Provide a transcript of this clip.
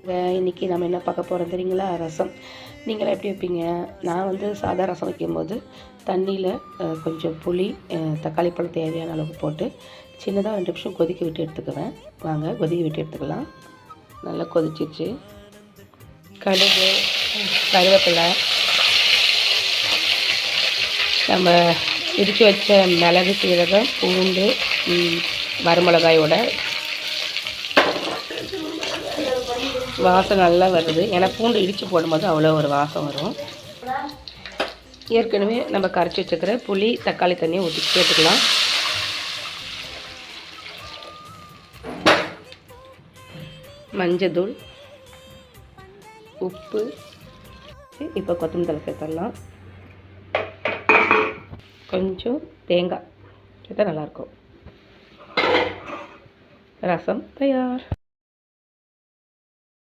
இன்றைக்கி நம்ம என்ன பார்க்க போகிறோம் தெரியுங்களா? ரசம். நீங்களாம் எப்படி வைப்பீங்க? நான் வந்து சாதா ரசம் வைக்கும்போது தண்ணியில் கொஞ்சம் புளி, தக்காளி பழம் தேவையான அளவுக்கு போட்டு சின்னதாக 2 நிமிஷம் கொதிக்க விட்டு எடுத்துக்குவேன். வாங்க கொதிக்க விட்டு எடுத்துக்கலாம். நல்லா கொதிச்சிருச்சு. கடுகு, கருவேப்பிலை, நம்ம இடித்து வச்ச மிளகு, சீரகம், பூண்டு, வரமிளகாயோட வாசம் நல்லா வருது. ஏன்னா பூண்டு இடித்து போடும்போது அவ்வளோ ஒரு வாசம் வரும். ஏற்கனவே நம்ம கரைச்சி வச்சுக்கிற புளி, தக்காளி தண்ணியை ஊற்றி சேர்த்துக்கலாம். மஞ்சத்தூள், உப்பு, இப்போ கொத்தமல்லி தழை சேர்த்துடலாம். கொஞ்சம் தேங்காய் சேர்த்தா நல்லாயிருக்கும். ரசம் தயார்.